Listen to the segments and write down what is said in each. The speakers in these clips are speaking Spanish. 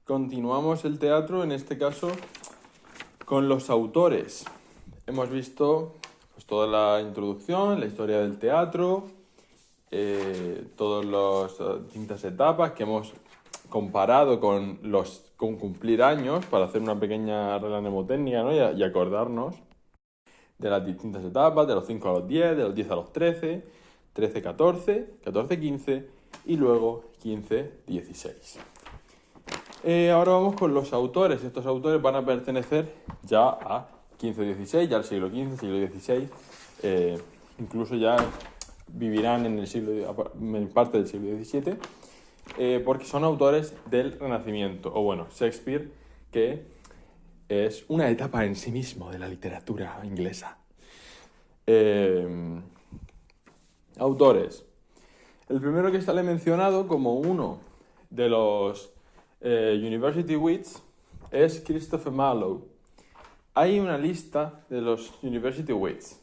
continuamos el teatro, en este caso, con los autores. Hemos visto pues, toda la introducción, la historia del teatro, todas las distintas etapas que hemos comparado con cumplir años para hacer una pequeña regla mnemotécnica, ¿no? y acordarnos de las distintas etapas, de los 5 a los 10, de los 10 a los 13, 13 14, 14 15 y luego 15 16. Ahora vamos con los autores. Estos autores van a pertenecer ya a 15-16, ya al siglo XV, siglo XVI, incluso ya vivirán en parte del siglo XVII, porque son autores del Renacimiento, o bueno, Shakespeare, que es una etapa en sí mismo de la literatura inglesa. Autores. El primero que sale mencionado como uno de los University Wits es Christopher Marlowe. Hay una lista de los University Wits.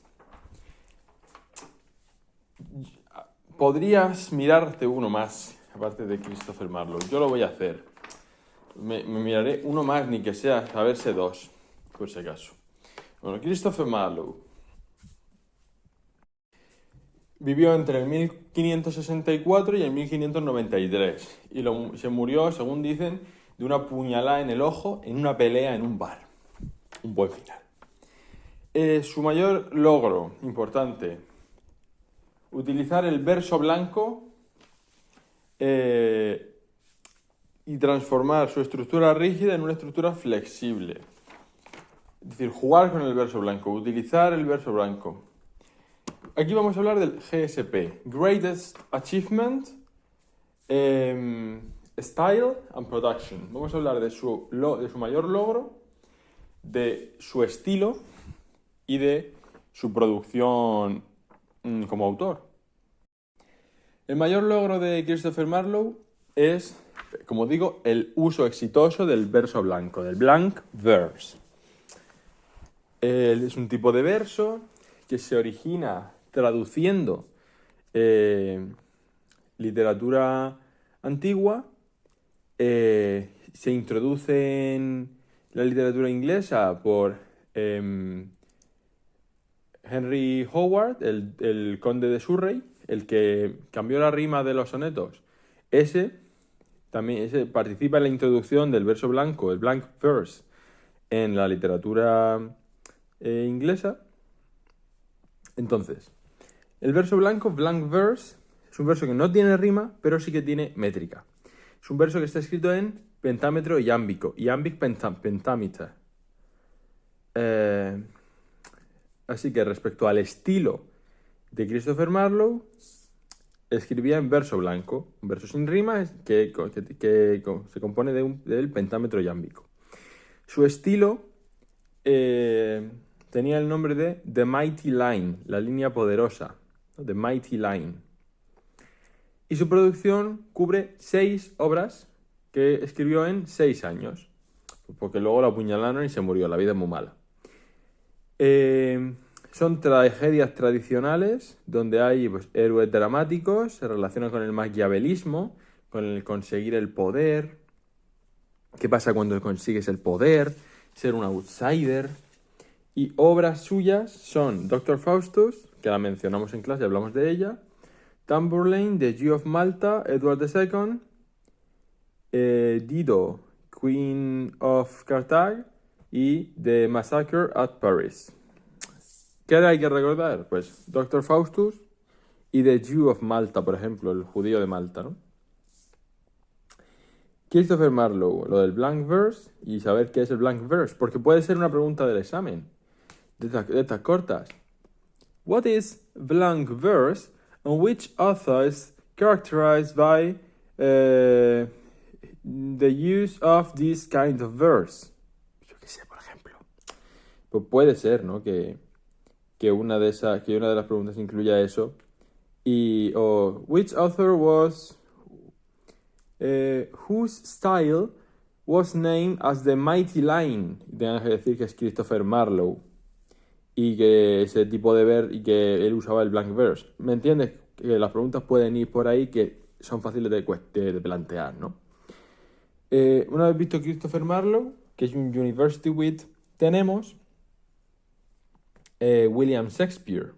Podrías mirarte uno más, aparte de Christopher Marlowe. Yo lo voy a hacer. Me miraré uno más, ni que sea, a verse dos, por si acaso. Bueno, Christopher Marlowe vivió entre el 1564 y el 1593 y se murió, según dicen, de una puñalada en el ojo en una pelea en un bar. Un buen final. Su mayor logro importante, utilizar el verso blanco y transformar su estructura rígida en una estructura flexible. Es decir, jugar con el verso blanco, utilizar el verso blanco. Aquí vamos a hablar del GSP, Greatest Achievement, Style and Production. Vamos a hablar de su mayor logro, de su estilo y de su producción como autor. El mayor logro de Christopher Marlowe es, como digo, el uso exitoso del verso blanco, del blank verse. Es un tipo de verso que se origina traduciendo literatura antigua, se introduce en la literatura inglesa por Henry Howard, el conde de Surrey, el que cambió la rima de los sonetos. Ese participa en la introducción del verso blanco, el blank verse, en la literatura inglesa. Entonces, el verso blanco, blank verse, es un verso que no tiene rima, pero sí que tiene métrica. Es un verso que está escrito en pentámetro iámbico, iambic pentameter. Así que respecto al estilo de Christopher Marlowe, escribía en verso blanco, un verso sin rima que se compone del pentámetro iámbico. Su estilo tenía el nombre de The Mighty Line, la línea poderosa, ¿no? The Mighty Line. Y su producción cubre 6 obras que escribió en 6 años, porque luego la apuñalaron y se murió, la vida es muy mala. Son tragedias tradicionales donde hay pues, héroes dramáticos, se relacionan con el maquiavelismo, con el conseguir el poder. ¿Qué pasa cuando consigues el poder? Ser un outsider. Y obras suyas son Dr. Faustus, que la mencionamos en clase, hablamos de ella, Tamburlaine, The Jew of Malta, Edward II, Dido, Queen of Carthage y The Massacre at Paris. ¿Qué hay que recordar? Pues Dr. Faustus y The Jew of Malta, por ejemplo, el judío de Malta, ¿no? Christopher Marlowe, lo del blank verse y saber qué es el blank verse, porque puede ser una pregunta del examen, de estas cortas. What is blank verse and which author is characterized by the use of this kind of verse? Yo qué sé, por ejemplo. Pues puede ser, ¿no? Que una de las preguntas incluya eso. O which author was whose style was named as the Mighty Line. Tengan que decir que es Christopher Marlowe. Y que ese tipo de y que él usaba el blank verse. ¿Me entiendes? Que las preguntas pueden ir por ahí que son fáciles de plantear, ¿no? Una vez visto Christopher Marlowe, que es un University With, tenemos William Shakespeare.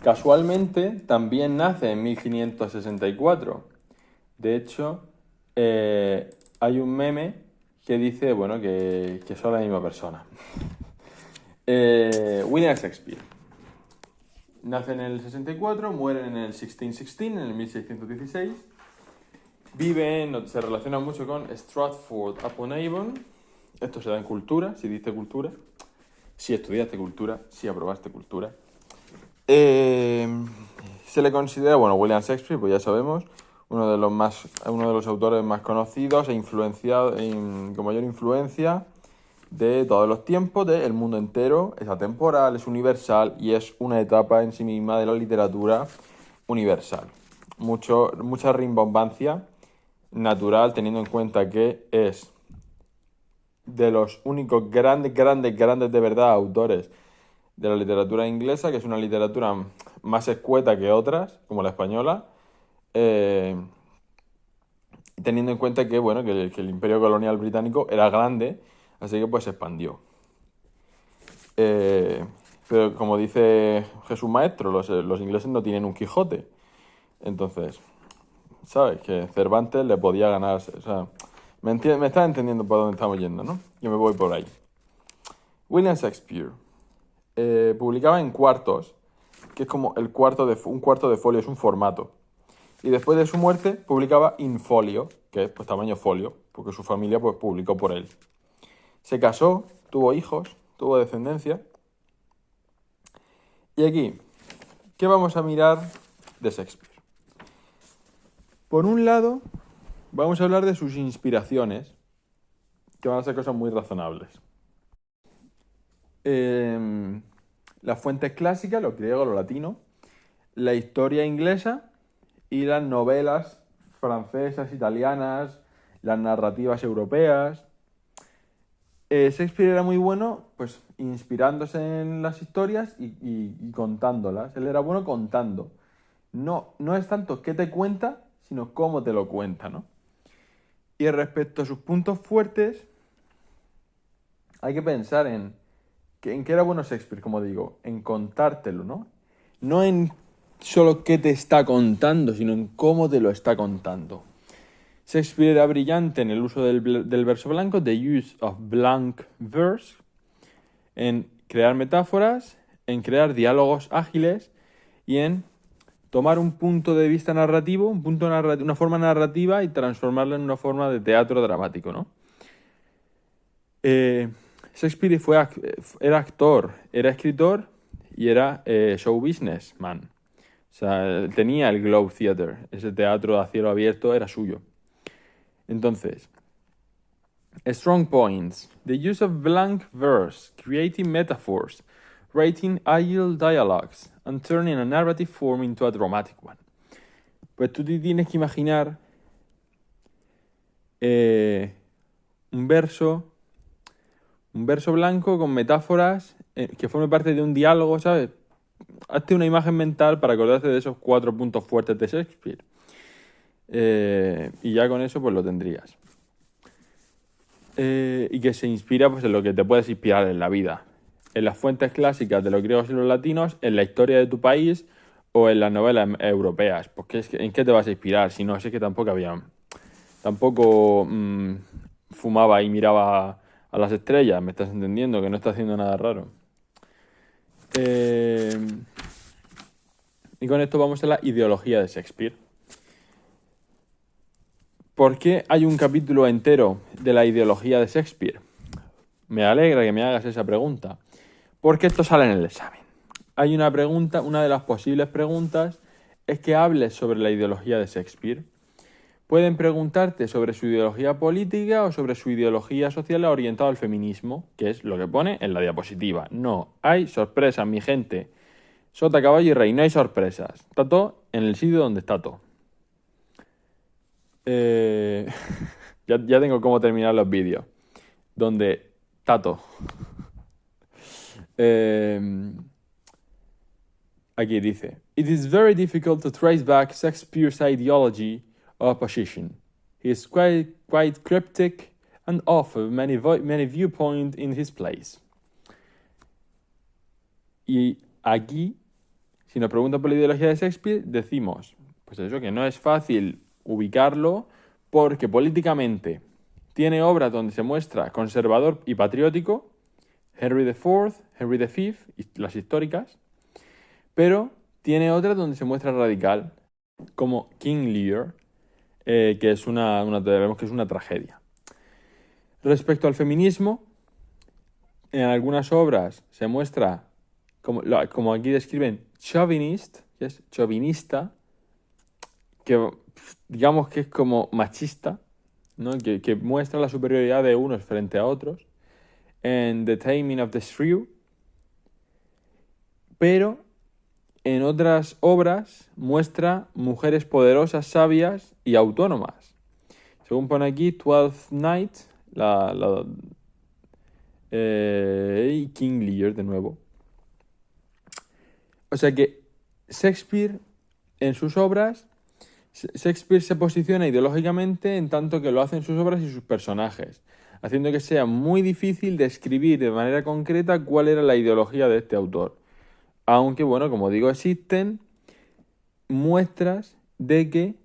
Casualmente también nace en 1564. De hecho, hay un meme que dice, bueno, que son la misma persona. William Shakespeare. Nace en el 64, muere en el 1616, en el 1616. Se relaciona mucho con Stratford-upon-Avon. Esto se da en cultura, si diste cultura, si estudiaste cultura, si aprobaste cultura. Se le considera, bueno, William Shakespeare, pues ya sabemos, uno de los autores más conocidos e con mayor influencia de todos los tiempos, del mundo entero. Es atemporal, es universal y es una etapa en sí misma de la literatura universal. Mucha rimbombancia natural, teniendo en cuenta que es de los únicos grandes de verdad autores de la literatura inglesa, que es una literatura más escueta que otras, como la española, teniendo en cuenta que, bueno, que el imperio colonial británico era grande, así que pues se expandió. Pero como dice Jesús Maestro, los ingleses no tienen un Quijote. Entonces, ¿sabes? Que Cervantes le podía ganar. O sea, me estás entendiendo por dónde estamos yendo, ¿no? Yo me voy por ahí. William Shakespeare publicaba en cuartos, que es como un cuarto de folio, es un formato. Y después de su muerte publicaba in folio, que es pues tamaño folio, porque su familia pues publicó por él. Se casó, tuvo hijos, tuvo descendencia. Y aquí, ¿qué vamos a mirar de Shakespeare? Por un lado, vamos a hablar de sus inspiraciones, que van a ser cosas muy razonables. Las fuentes clásicas, lo griego, lo latino, la historia inglesa y las novelas francesas, italianas, las narrativas europeas. Shakespeare era muy bueno, pues, inspirándose en las historias y contándolas. Él era bueno contando. No es tanto qué te cuenta, sino cómo te lo cuenta, ¿no? Y respecto a sus puntos fuertes, hay que pensar en qué era bueno Shakespeare, como digo, en contártelo, ¿no? No en solo qué te está contando, sino en cómo te lo está contando. Shakespeare era brillante en el uso del verso blanco, the use of blank verse, en crear metáforas, en crear diálogos ágiles y en tomar un punto de vista narrativo, una forma narrativa y transformarla en una forma de teatro dramático, ¿no? Shakespeare era actor, era escritor y era show businessman. O sea, tenía el Globe Theatre, ese teatro a cielo abierto era suyo. Entonces, strong points. The use of blank verse, creating metaphors, writing agile dialogues, and turning a narrative form into a dramatic one. Pues tú te tienes que imaginar un verso blanco con metáforas que forme parte de un diálogo, ¿sabes? Hazte una imagen mental para acordarte de esos 4 puntos fuertes de Shakespeare. Y ya con eso pues lo tendrías. Y que se inspira pues en lo que te puedes inspirar en la vida. En las fuentes clásicas de los griegos y los latinos, en la historia de tu país o en las novelas europeas. Pues ¿en qué te vas a inspirar? Si no, es que tampoco fumaba y miraba a las estrellas, ¿me estás entendiendo? Que no está haciendo nada raro. Y con esto vamos a la ideología de Shakespeare. ¿Por qué hay un capítulo entero de la ideología de Shakespeare? Me alegra que me hagas esa pregunta. Porque esto sale en el examen. Hay una pregunta, una de las posibles preguntas es que hables sobre la ideología de Shakespeare. Pueden preguntarte sobre su ideología política o sobre su ideología social orientada al feminismo, que es lo que pone en la diapositiva. No hay sorpresas, mi gente. Sota, caballo y rey, no hay sorpresas. Está todo en el sitio donde está todo. Ya tengo cómo terminar los vídeos. Donde Tato. Aquí dice: It is very difficult to trace back Shakespeare's ideology of opposition. He is quite cryptic and offers many viewpoints in his plays. Y aquí, si nos preguntan por la ideología de Shakespeare, decimos, pues eso, que no es fácil ubicarlo porque políticamente tiene obras donde se muestra conservador y patriótico, Henry IV, Henry V, las históricas, pero tiene otras donde se muestra radical, como King Lear, que es vemos que es una tragedia. Respecto al feminismo, en algunas obras se muestra, como aquí describen, chauvinist, que es chauvinista, que digamos que es como machista, ¿no? Que muestra la superioridad de unos frente a otros, en The Taming of the Shrew, pero en otras obras muestra mujeres poderosas, sabias y autónomas. Según pone aquí, Twelfth Night, y King Lear de nuevo. O sea que Shakespeare, en sus obras, Shakespeare se posiciona ideológicamente en tanto que lo hace en sus obras y sus personajes, haciendo que sea muy difícil describir de manera concreta cuál era la ideología de este autor. Aunque, bueno, como digo, existen muestras de que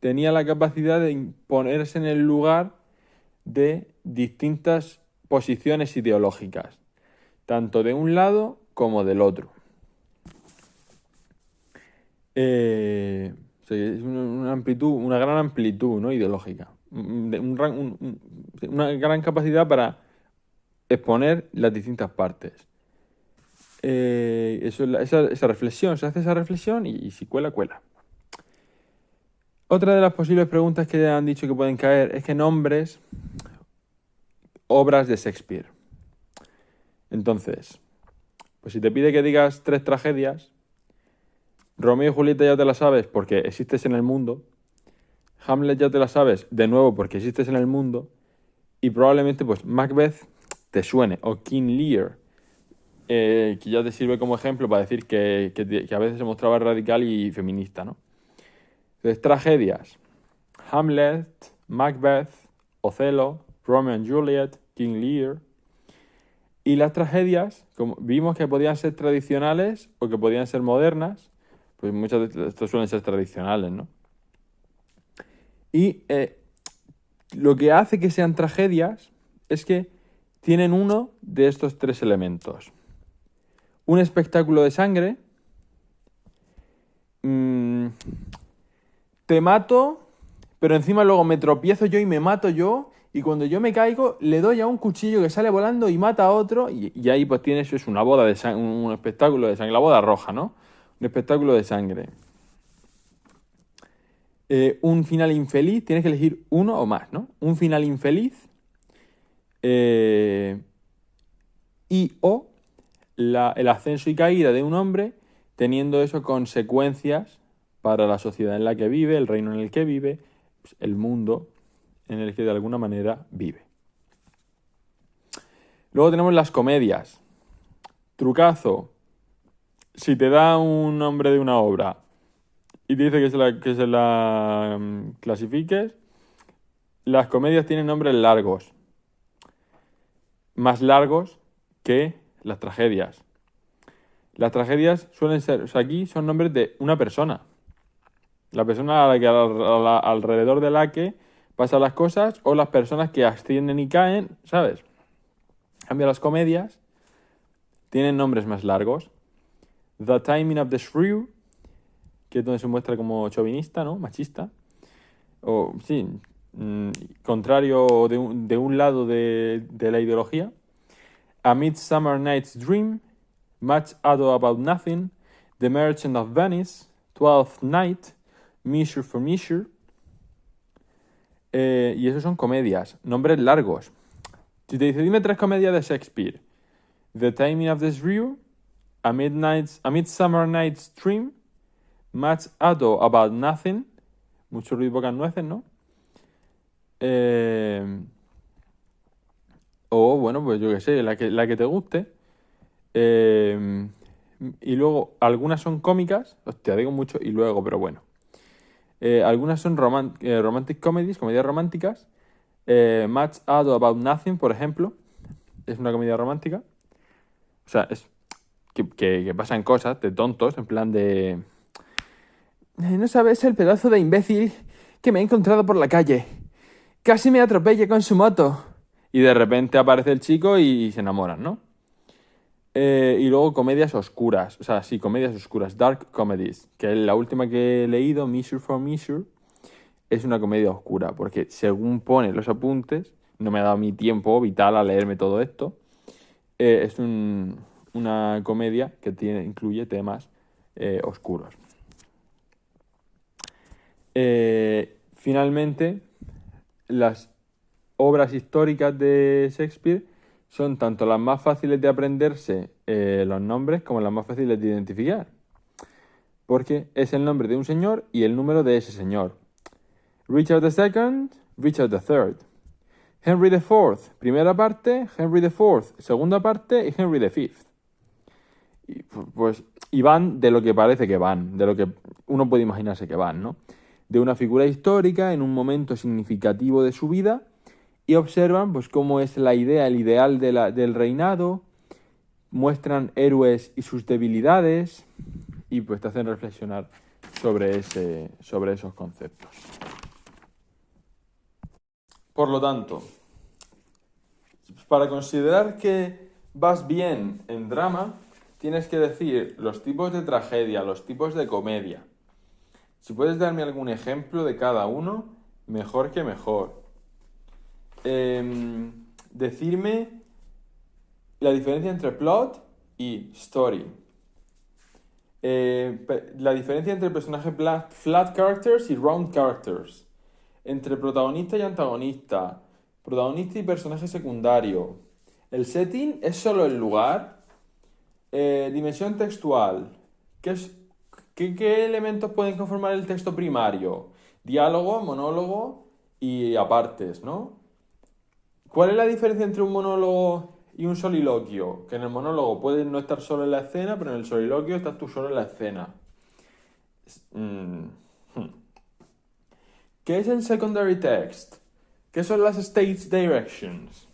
tenía la capacidad de ponerse en el lugar de distintas posiciones ideológicas, tanto de un lado como del otro. O sea, es una gran amplitud, ¿no? Ideológica, una gran capacidad para exponer las distintas partes. Esa reflexión, se hace esa reflexión y si cuela, cuela. Otra de las posibles preguntas que han dicho que pueden caer es que nombres obras de Shakespeare. Entonces, pues si te pide que digas 3 tragedias, Romeo y Julieta ya te la sabes porque existes en el mundo, Hamlet ya te la sabes de nuevo porque existes en el mundo, y probablemente pues Macbeth te suene, o King Lear, que ya te sirve como ejemplo para decir que a veces se mostraba radical y feminista, ¿no? Entonces, tragedias: Hamlet, Macbeth, Othello, Romeo and Juliet, King Lear. Y las tragedias, como vimos que podían ser tradicionales o que podían ser modernas, pues muchas de estas suelen ser tradicionales, ¿no? Y lo que hace que sean tragedias es que tienen uno de estos 3 elementos. Un espectáculo de sangre. Te mato, pero encima luego me tropiezo yo y me mato yo, y cuando yo me caigo le doy a un cuchillo que sale volando y mata a otro, y ahí pues tienes es una boda de sangre, un espectáculo de sangre, la boda roja, ¿no? Un espectáculo de sangre. Un final infeliz, tienes que elegir uno o más, ¿no? Un final infeliz, o el ascenso y caída de un hombre, teniendo eso consecuencias para la sociedad en la que vive, el reino en el que vive, pues el mundo en el que de alguna manera vive. Luego tenemos las comedias. Trucazo: si te da un nombre de una obra y te dice que se la clasifiques, las comedias tienen nombres largos, más largos que las tragedias. Las tragedias suelen ser, o sea, aquí son nombres de una persona. La persona a la que alrededor de la que pasan las cosas, o las personas que ascienden y caen, ¿sabes? En cambio, las comedias tienen nombres más largos. The Taming of the Shrew, que es donde se muestra como chauvinista, ¿no? Machista. O, sí, contrario de un lado de la ideología. A Midsummer Night's Dream, Much Ado About Nothing, The Merchant of Venice, Twelfth Night, Measure for Measure. Y esos son comedias, nombres largos. Si te dice, dime 3 comedias de Shakespeare: The Taming of the Shrew, A Midsummer Night's Dream, Much Ado About Nothing, mucho ruido y pocas nueces, ¿no? O bueno, pues yo qué sé, la que te guste. Y luego algunas son cómicas, hostia, digo mucho y luego, pero bueno. Algunas son romantic comedies, comedias románticas. Much Ado About Nothing, por ejemplo, es una comedia romántica. O sea, es que pasan cosas de tontos, en plan de... No sabes el pedazo de imbécil que me he encontrado por la calle. Casi me atropella con su moto. Y de repente aparece el chico y se enamoran, ¿no? Y luego comedias oscuras. O sea, sí, comedias oscuras. Dark comedies. Que la última que he leído, Measure for Measure, es una comedia oscura. Porque según pone los apuntes, no me ha dado mi tiempo vital a leerme todo esto. Es una comedia que incluye temas oscuros. Finalmente, las obras históricas de Shakespeare son tanto las más fáciles de aprenderse los nombres como las más fáciles de identificar. Porque es el nombre de un señor y el número de ese señor. Richard II, Richard III. Henry IV, primera parte, Henry IV, segunda parte y Henry V. Y van de lo que parece que van, de lo que uno puede imaginarse que van, ¿no? De una figura histórica en un momento significativo de su vida y observan pues cómo es la idea, el ideal del reinado, muestran héroes y sus debilidades y pues te hacen reflexionar sobre esos conceptos. Por lo tanto, para considerar que vas bien en drama, tienes que decir los tipos de tragedia, los tipos de comedia. Si puedes darme algún ejemplo de cada uno, mejor que mejor. Decirme la diferencia entre plot y story. La diferencia entre personajes flat characters y round characters. Entre protagonista y antagonista. Protagonista y personaje secundario. El setting es solo el lugar. Dimensión textual. ¿Qué elementos pueden conformar el texto primario? Diálogo, monólogo y apartes, ¿no? ¿Cuál es la diferencia entre un monólogo y un soliloquio? Que en el monólogo puedes no estar solo en la escena, pero en el soliloquio estás tú solo en la escena. ¿Qué es el secondary text? ¿Qué son las stage directions?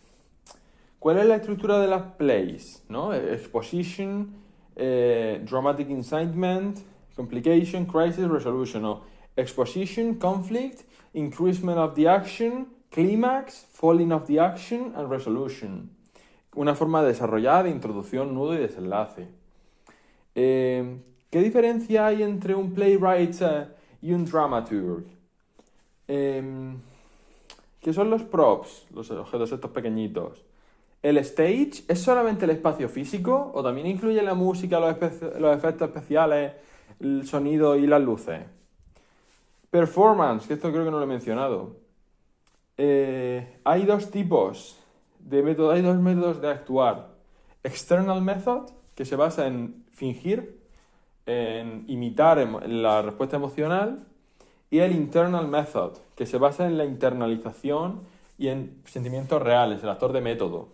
¿Cuál es la estructura de las plays? ¿No? Exposition, dramatic incitement, complication, crisis, resolution. ¿No? Exposition, conflict, increasement of the action, clímax, falling of the action and resolution. Una forma desarrollada de introducción, nudo y desenlace. ¿Qué diferencia hay entre un playwright y un dramaturg? ¿Qué son los props? Los objetos estos pequeñitos. ¿El stage es solamente el espacio físico o también incluye la música, los efectos especiales, el sonido y las luces? Performance, que esto creo que no lo he mencionado. Hay dos tipos de métodos, hay dos métodos de actuar. External method, que se basa en fingir, en imitar la respuesta emocional, y el internal method, que se basa en la internalización y en sentimientos reales, el actor de método.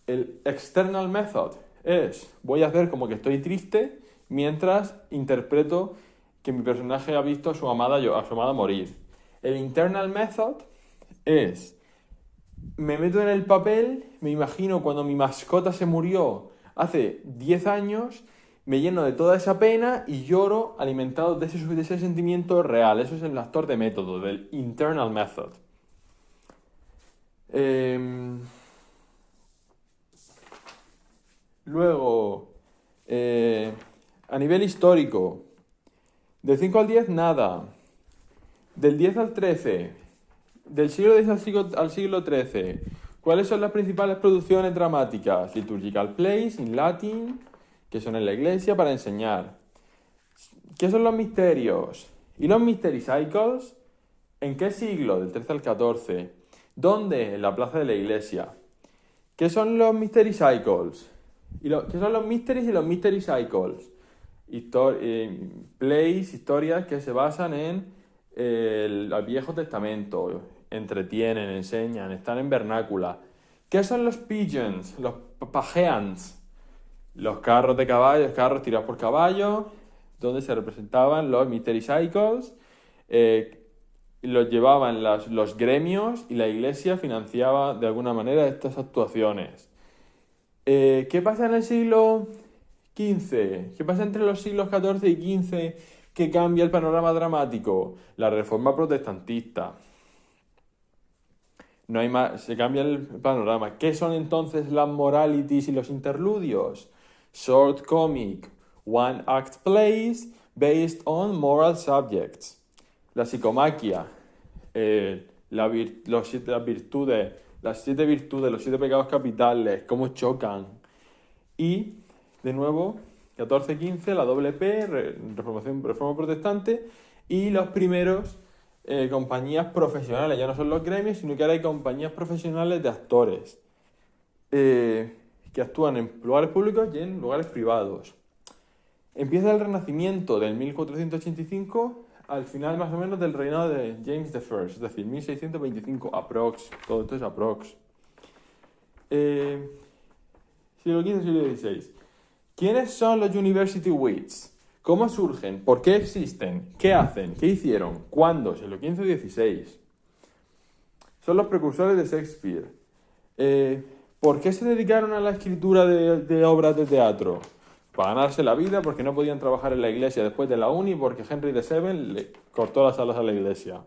El external method es, voy a hacer como que estoy triste mientras interpreto que mi personaje ha visto a su amada morir. El internal method es, me meto en el papel, me imagino cuando mi mascota se murió hace 10 años, me lleno de toda esa pena y lloro alimentado de ese sentimiento real. Eso es el actor de método, del internal method. Luego, a nivel histórico, del 5 al 10, nada. Del 10 al 13, del siglo X al siglo XIII, ¿cuáles son las principales producciones dramáticas? Liturgical plays in Latin, que son en la iglesia para enseñar. ¿Qué son los misterios? ¿Y los mystery cycles? ¿En qué siglo? Del 13 al 14. ¿Dónde? En la plaza de la iglesia. ¿Qué son los mystery cycles? ¿Qué son los mysteries y los mystery cycles? Plays, historias que se basan en el Viejo Testamento. Entretienen, enseñan, están en vernácula. ¿Qué son los pigeons? Los pageants. Los carros de caballos, carros tirados por caballos, donde se representaban los mystery cycles. los llevaban los gremios y la iglesia financiaba de alguna manera estas actuaciones. ¿Qué pasa en el siglo XV? ¿Qué pasa entre los siglos XIV y XV que cambia el panorama dramático? La reforma protestantista. No hay más, se cambia el panorama. ¿Qué son entonces las moralities y los interludios? Short comic, one act plays based on moral subjects. La psicomaquia, las siete virtudes, los siete pecados capitales, cómo chocan. Y, de nuevo, 14-15, la doble P, reforma protestante, y los primeros compañías profesionales, ya no son los gremios, sino que ahora hay compañías profesionales de actores que actúan en lugares públicos y en lugares privados. Empieza el Renacimiento del 1485 al final más o menos del reinado de James I, es decir, 1625 aprox, todo esto es aprox. Siglo XV, siglo XVI. ¿Quiénes son los University Wits? ¿Cómo surgen? ¿Por qué existen? ¿Qué hacen? ¿Qué hicieron? ¿Cuándo? ¿Siglo XV o XVI? Son los precursores de Shakespeare. ¿Por qué se dedicaron a la escritura de obras de teatro? Para ganarse la vida, porque no podían trabajar en la iglesia después de la uni, porque Henry VII le cortó las alas a la iglesia.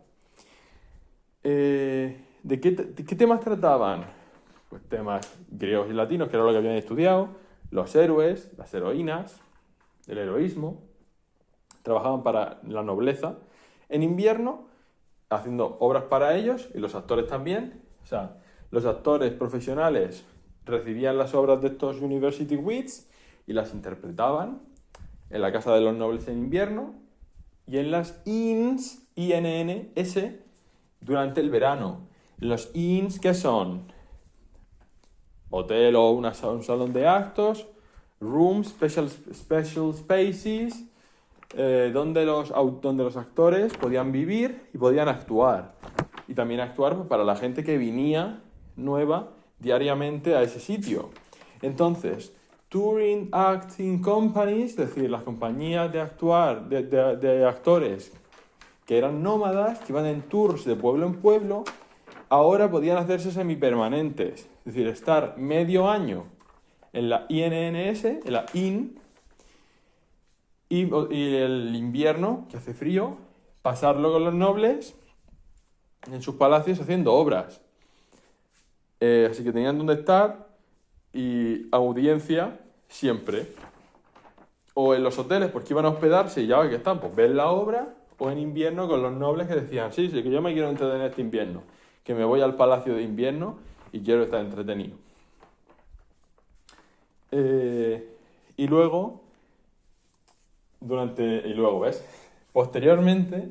¿De qué temas trataban? Pues temas griegos y latinos, que era lo que habían estudiado, los héroes, las heroínas, el heroísmo. Trabajaban para la nobleza. En invierno, haciendo obras para ellos, y los actores también. O sea, los actores profesionales recibían las obras de estos University Wits y las interpretaban en la casa de los nobles en invierno y en las inns, INNS, durante el verano. Los inns, ¿qué son? Hotel o un salón de actos, rooms, special spaces, donde los actores podían vivir y podían actuar. Y también actuar pues, para la gente que venía nueva diariamente a ese sitio. Entonces, touring acting companies, es decir, las compañías de actuar, de actores que eran nómadas, que iban en tours de pueblo en pueblo, ahora podían hacerse semipermanentes. Es decir, estar medio año en la INNS, en la IN, y el invierno, que hace frío, pasarlo con los nobles en sus palacios haciendo obras. Así que tenían donde estar y audiencia siempre. O en los hoteles, porque iban a hospedarse y ya que están, pues ver la obra, o en invierno con los nobles que decían, sí, que yo me quiero entretener este invierno, que me voy al palacio de invierno y quiero estar entretenido. Y luego, ¿ves? Posteriormente,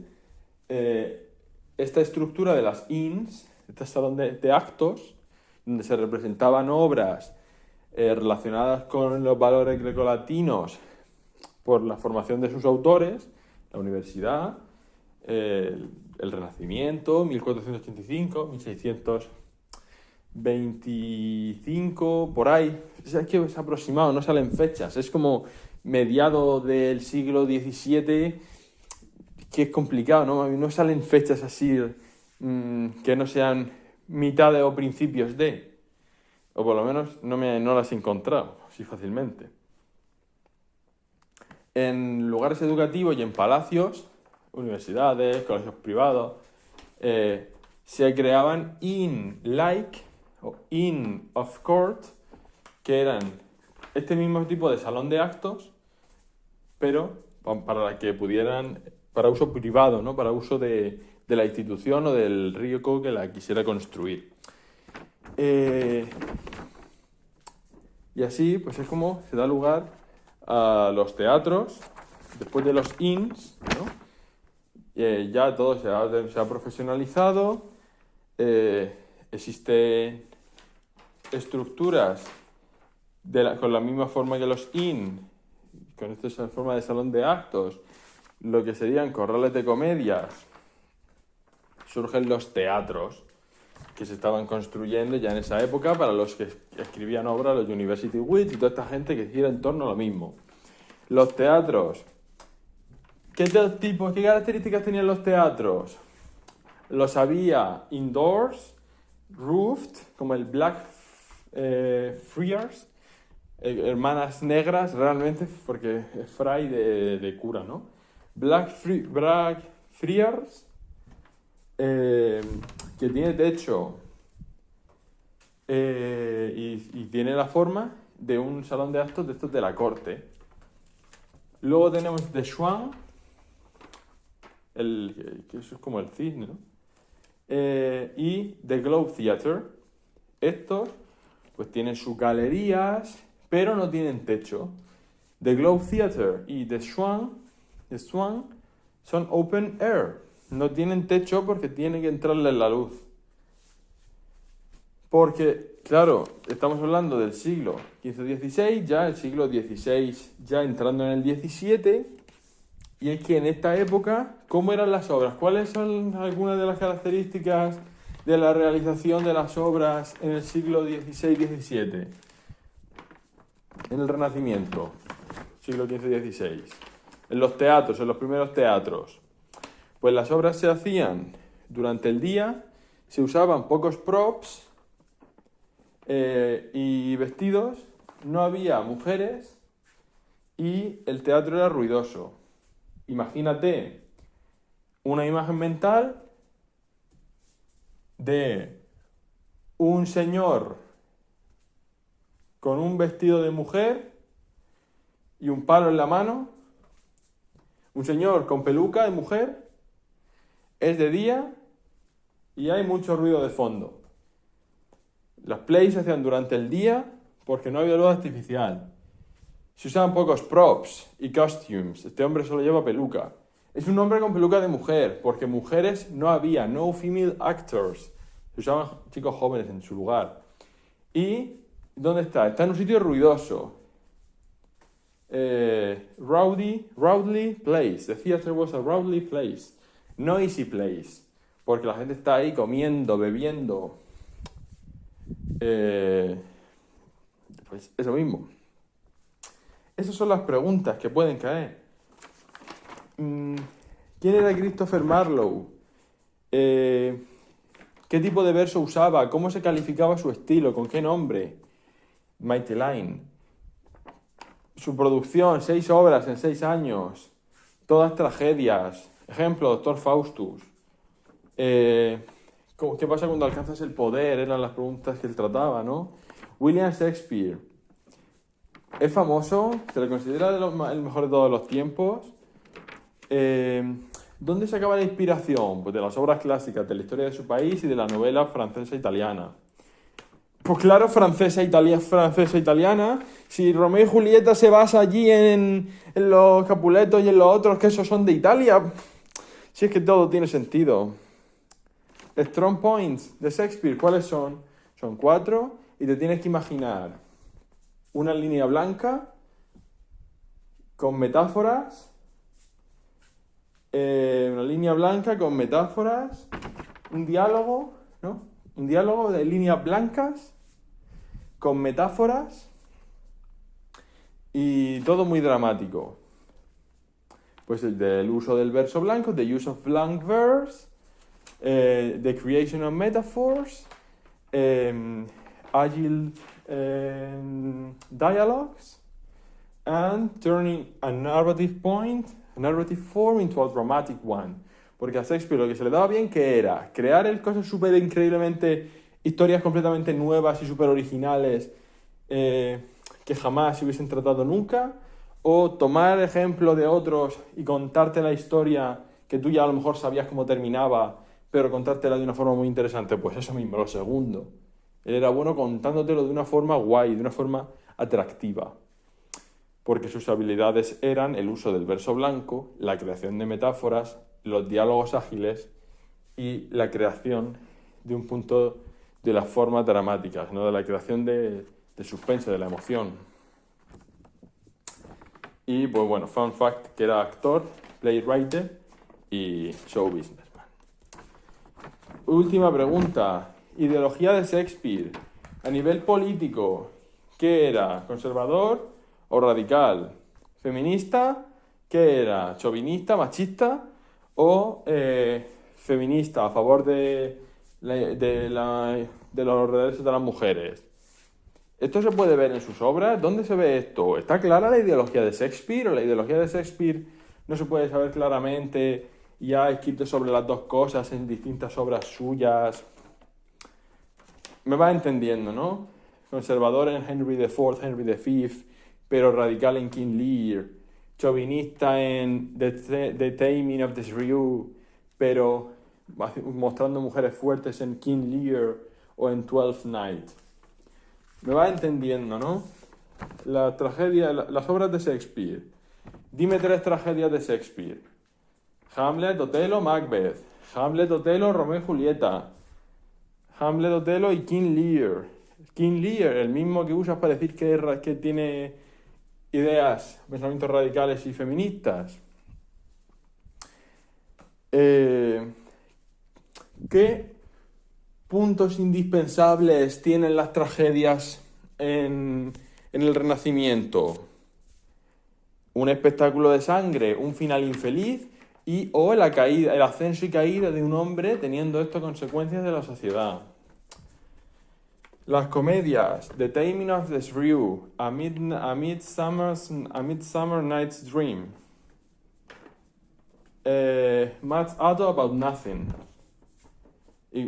esta estructura de las inns, este salón de actos, donde se representaban obras relacionadas con los valores grecolatinos por la formación de sus autores, la universidad, el Renacimiento, 1485, 1625, por ahí. Es que es aproximado, no salen fechas. Es como mediado del siglo XVII, que es complicado, ¿no? No salen fechas así que no sean mitades o principios de. O por lo menos no las he encontrado así fácilmente. En lugares educativos y en palacios, universidades, colegios privados, se creaban inn-like o inn of court, que eran este mismo tipo de salón de actos, pero para que pudieran, para uso privado, ¿no? Para uso de la institución o del rico que la quisiera construir. Y así, pues es como se da lugar a los teatros, después de los inns, ¿no? Ya todo se ha profesionalizado, existen estructuras con la misma forma que los inns, con esta forma de salón de actos, lo que serían corrales de comedias. Surgen los teatros que se estaban construyendo ya en esa época para los que escribían obras, los University Wits y toda esta gente que gira en torno a lo mismo. Los teatros ¿Qué características tenían los teatros? Los había indoors, roofed, como el Black Friars, hermanas negras realmente, porque es fray de cura, ¿no? Black Friars, que tiene techo y tiene la forma de un salón de actos de estos de la corte. Luego tenemos The Swan, que eso es como el cisne, ¿no? Y The Globe Theatre. Estos pues tienen sus galerías, pero no tienen techo. The Globe Theatre y The Swan son open air. No tienen techo porque tiene que entrarle la luz. Porque, claro, estamos hablando del siglo XV-XVI, ya el siglo XVI, ya entrando en el XVII, y es que en esta época, ¿cómo eran las obras? ¿Cuáles son algunas de las características de la realización de las obras en el siglo XVI-XVII? En el Renacimiento, siglo XV-XVI. En los teatros, en los primeros teatros. Pues las obras se hacían durante el día, se usaban pocos props y vestidos, no había mujeres y el teatro era ruidoso. Imagínate una imagen mental de un señor con un vestido de mujer y un palo en la mano, un señor con peluca de mujer, es de día y hay mucho ruido de fondo. Las plays se hacían durante el día porque no había luz artificial. Se usaban pocos props y costumes. Este hombre solo lleva peluca. Es un hombre con peluca de mujer, porque mujeres no había, no female actors. Se usaban chicos jóvenes en su lugar. ¿Y dónde está? Está en un sitio ruidoso. Rowdy place. The theater was a rowdy place. Noisy place. Porque la gente está ahí comiendo, bebiendo. Pues eso mismo. Esas son las preguntas que pueden caer. ¿Quién era Christopher Marlowe? ¿Qué tipo de verso usaba? ¿Cómo se calificaba su estilo? ¿Con qué nombre? Maiteline. Su producción, 6 obras en 6 años. Todas tragedias. Ejemplo, Doctor Faustus. ¿Qué pasa cuando alcanzas el poder? Eran las preguntas que él trataba, ¿no? William Shakespeare. Es famoso, se le considera el mejor de todos los tiempos. ¿Dónde sacaba la inspiración? Pues de las obras clásicas, de la historia de su país y de la novela francesa e italiana. Pues claro, francesa e italiana. Si Romeo y Julieta se basa allí en los Capuletos y en los otros, que esos son de Italia. Si es que todo tiene sentido. Strong points de Shakespeare, ¿cuáles son? Son 4 y te tienes que imaginar una línea blanca con metáforas, un diálogo, ¿no? Un diálogo de líneas blancas con metáforas y todo muy dramático. Pues el del uso del verso blanco, the use of blank verse, the creation of metaphors, agile dialogues, and turning a narrative form into a dramatic one. Porque a Shakespeare lo que se le daba bien que era crear cosas súper increíblemente, historias completamente nuevas y súper originales que jamás se hubiesen tratado nunca, o tomar ejemplo de otros y contarte la historia que tú ya a lo mejor sabías cómo terminaba, pero contártela de una forma muy interesante. Pues eso mismo, lo segundo. Él era bueno contándotelo de una forma guay, de una forma atractiva. Porque sus habilidades eran el uso del verso blanco, la creación de metáforas, los diálogos ágiles y la creación de un punto de las formas dramáticas, ¿no? De la creación de suspense, de la emoción. Y pues bueno, fun fact, que era actor, playwright y show businessman. Última pregunta. Ideología de Shakespeare. A nivel político, ¿qué era? ¿Conservador o radical? ¿Feminista? ¿Qué era? ¿Chauvinista, machista o feminista a favor de los derechos de las mujeres? ¿Esto se puede ver en sus obras? ¿Dónde se ve esto? ¿Está clara la ideología de Shakespeare? ¿O la ideología de Shakespeare no se puede saber claramente y ha escrito sobre las dos cosas en distintas obras suyas? Me va entendiendo, ¿no? Conservador en Henry IV, Henry V, pero radical en King Lear. Chauvinista en The Taming of the Shrew, pero mostrando mujeres fuertes en King Lear o en Twelfth Night. Me va entendiendo, ¿no? La tragedia, las obras de Shakespeare. Dime 3 tragedias de Shakespeare. Hamlet, Otelo, Macbeth. Hamlet, Otelo, Romeo y Julieta. Hamlet, Otelo y King Lear. King Lear, el mismo que usas para decir que tiene ideas, pensamientos radicales y feministas. ¿Qué puntos indispensables tienen las tragedias en el Renacimiento? Un espectáculo de sangre, un final infeliz o el ascenso y caída de un hombre teniendo esto consecuencias de la sociedad. Las comedias, The Taming of the Shrew, A Midsummer Night's Dream, Much Ado About Nothing,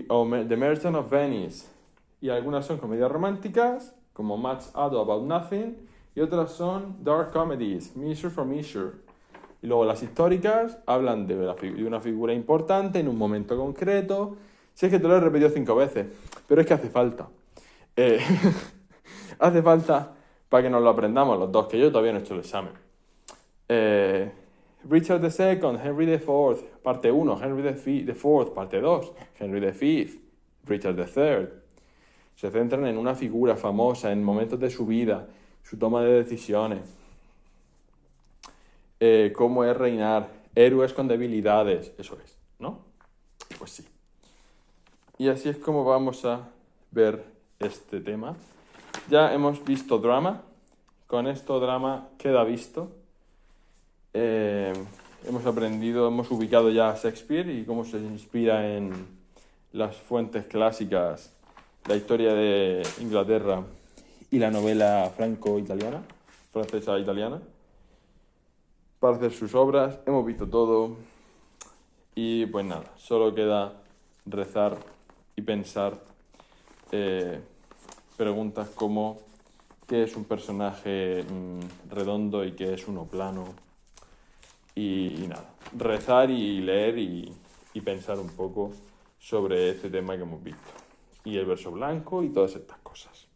o The Merchant of Venice, y algunas son comedias románticas, como Much Ado About Nothing, y otras son dark comedies, Measure for Measure. Y luego las históricas hablan de una figura importante en un momento concreto. Si es que te lo he repetido 5 veces, pero es que hace falta. Hace falta para que nos lo aprendamos los dos, que yo todavía no he hecho el examen. Richard II, Henry IV, parte 1, Henry IV, parte 2, Henry V, Richard III. Se centran en una figura famosa, en momentos de su vida, su toma de decisiones, cómo es reinar, héroes con debilidades, eso es, ¿no? Pues sí. Y así es como vamos a ver este tema. Ya hemos visto drama, con esto drama queda visto. Hemos aprendido, hemos ubicado ya a Shakespeare y cómo se inspira en las fuentes clásicas, la historia de Inglaterra y la novela franco-italiana, francesa-italiana, para hacer sus obras. Hemos visto todo y pues nada, solo queda rezar y pensar preguntas como ¿qué es un personaje redondo y qué es uno plano? Y nada, rezar y leer y pensar un poco sobre este tema que hemos visto. Y el verso blanco y todas estas cosas.